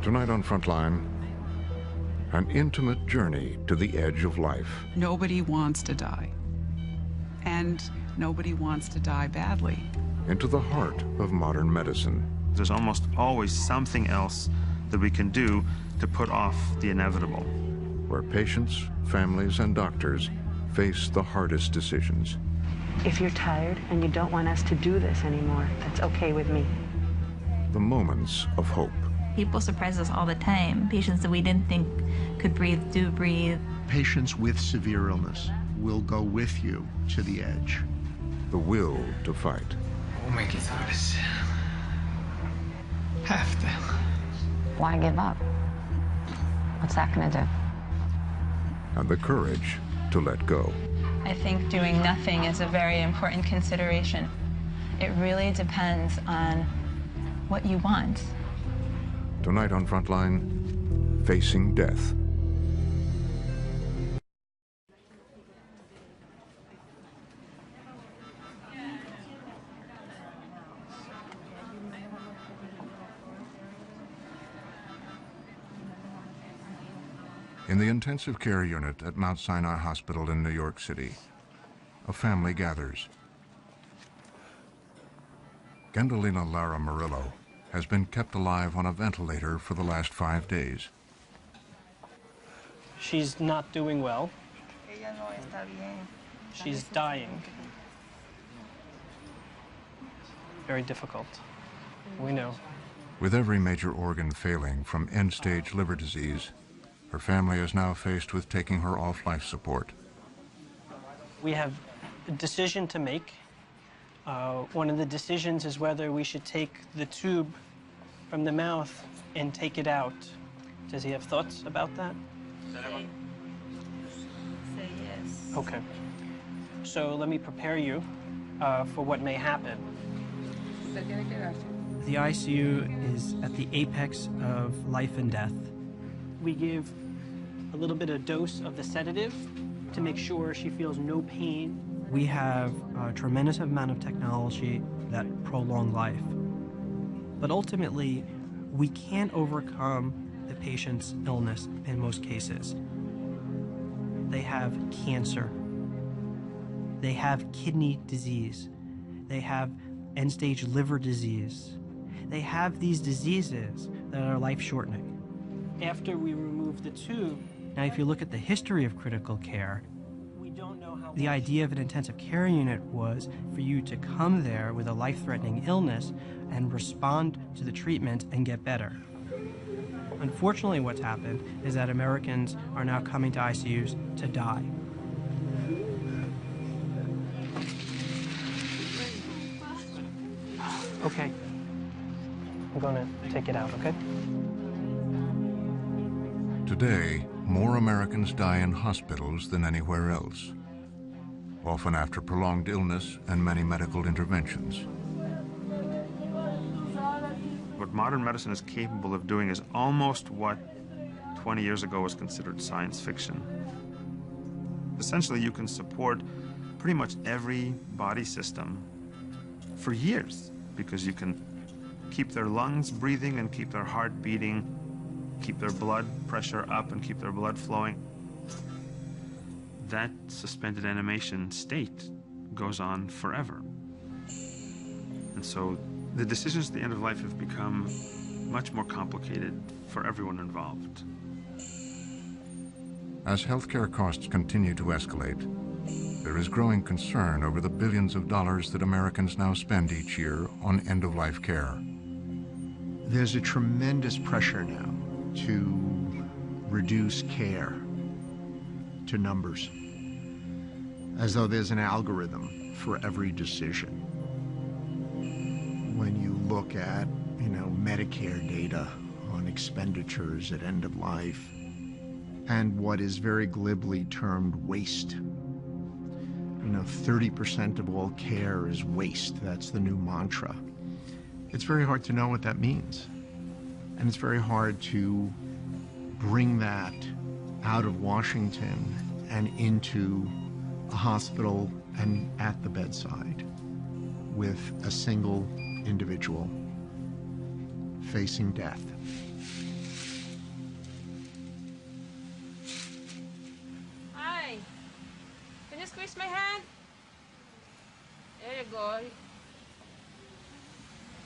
Tonight on Frontline, an intimate journey to the edge of life. Nobody wants to die, and nobody wants to die badly. Into the heart of modern medicine. There's almost always something else that we can do to put off the inevitable. Where patients, families, and doctors face the hardest decisions. If you're tired and you don't want us to do this anymore, that's okay with me. The moments of hope. People surprise us all the time. Patients that we didn't think could breathe do breathe. Patients with severe illness will go with you to the edge. The will to fight. We'll make it through this. Have to. Why give up? What's that gonna do? And the courage to let go. I think doing nothing is a very important consideration. It really depends on what you want. Tonight on Frontline, facing death. In the intensive care unit at Mount Sinai Hospital in New York City, a family gathers. Gendalina Lara Murillo has been kept alive on a ventilator for the last 5 days. She's not doing well. She's dying. Very difficult. We know. With every major organ failing from end-stage liver disease, her family is now faced with taking her off life support. We have a decision to make. One of the decisions is whether we should take the tube from the mouth and take it out. Does he have thoughts about that? Say yes. Okay. So let me prepare you for what may happen. The ICU is at the apex of life and death. We give a little bit of dose of the sedative to make sure she feels no pain. We have a tremendous amount of technology that prolong life. But ultimately, we can't overcome the patient's illness in most cases. They have cancer. They have kidney disease. They have end-stage liver disease. They have these diseases that are life-shortening. After we remove the tube, now if you look at the history of critical care, the idea of an intensive care unit was for you to come there with a life-threatening illness and respond to the treatment and get better. Unfortunately, what's happened is that Americans are now coming to ICUs to die. Okay. I'm going to take it out, okay? Today, more Americans die in hospitals than anywhere else, often after prolonged illness and many medical interventions. What modern medicine is capable of doing is almost what 20 years ago was considered science fiction. Essentially, you can support pretty much every body system for years because you can keep their lungs breathing and keep their heart beating, keep their blood pressure up and keep their blood flowing. That suspended animation state goes on forever. And so the decisions at the end of life have become much more complicated for everyone involved. As healthcare costs continue to escalate, there is growing concern over the billions of dollars that Americans now spend each year on end-of-life care. There's a tremendous pressure now to reduce care to numbers, as though there's an algorithm for every decision. When you look at, Medicare data on expenditures at end of life and what is very glibly termed waste. 30% of all care is waste. That's the new mantra. It's very hard to know what that means. And it's very hard to bring that out of Washington and into a hospital and at the bedside, with a single individual facing death. Hi. Can you squeeze my hand? There you go. I'm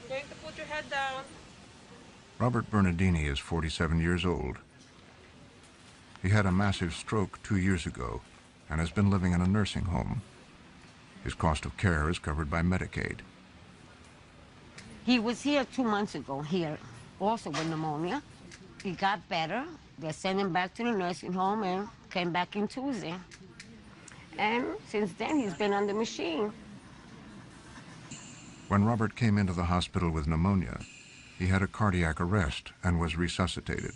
going to put your head down. Robert Bernardini is 47 years old. He had a massive stroke 2 years ago and has been living in a nursing home. His cost of care is covered by Medicaid. He was here 2 months ago, here, also with pneumonia. He got better. They sent him back to the nursing home and came back in Tuesday. And since then, he's been on the machine. When Robert came into the hospital with pneumonia, he had a cardiac arrest and was resuscitated.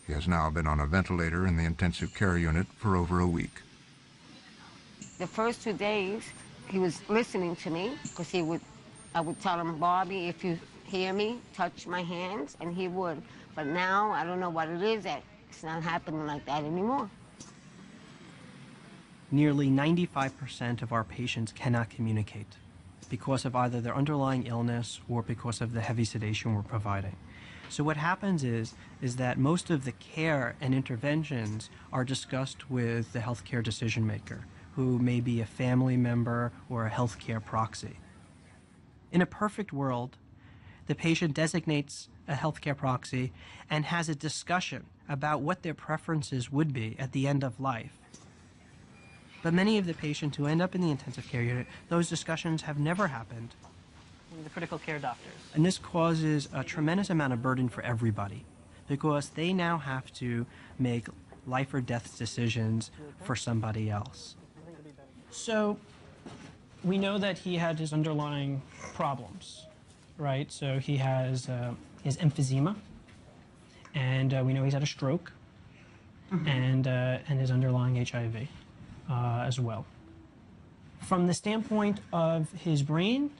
He has now been on a ventilator in the intensive care unit for over a week. The first 2 days, he was listening to me because I would tell him, Bobby, if you hear me, touch my hands, and he would. But now, I don't know what it is that it's not happening like that anymore. Nearly 95% of our patients cannot communicate because of either their underlying illness or because of the heavy sedation we're providing. So what happens is that most of the care and interventions are discussed with the healthcare decision maker, who may be a family member or a healthcare proxy. In a perfect world, the patient designates a healthcare proxy and has a discussion about what their preferences would be at the end of life. But many of the patients who end up in the intensive care unit, those discussions have never happened with the critical care doctors. And this causes a tremendous amount of burden for everybody because they now have to make life or death decisions for somebody else. So we know that he had his underlying problems, right? So he has his emphysema, and we know he's had a stroke, and his underlying HIV as well. From the standpoint of his brain,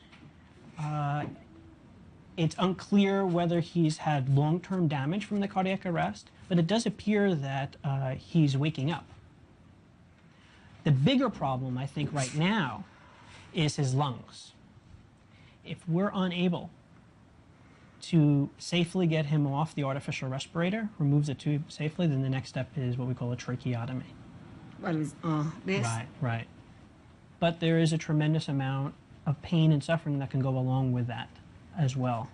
it's unclear whether he's had long-term damage from the cardiac arrest, but it does appear that he's waking up. The bigger problem, I think, right now is his lungs. If we're unable to safely get him off the artificial respirator, remove the tube safely, then the next step is what we call a tracheotomy. What is this? Right, right. But there is a tremendous amount of pain and suffering that can go along with that as well.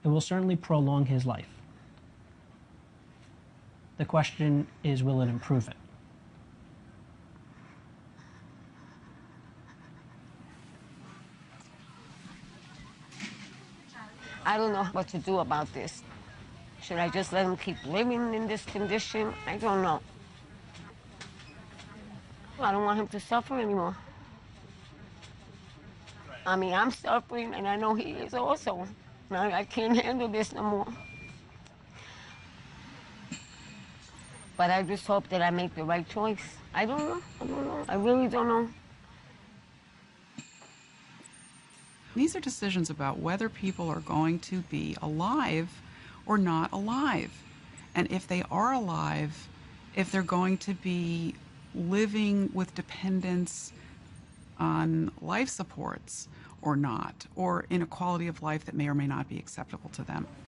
It will certainly prolong his life. The question is, will it improve it? I don't know what to do about this. Should I just let him keep living in this condition? I don't know. I don't want him to suffer anymore. I mean, I'm suffering, and I know he is also. I can't handle this no more. But I just hope that I make the right choice. I don't know. I don't know. I really don't know. These are decisions about whether people are going to be alive or not alive. And if they are alive, if they're going to be living with dependence on life supports or not, or in a quality of life that may or may not be acceptable to them.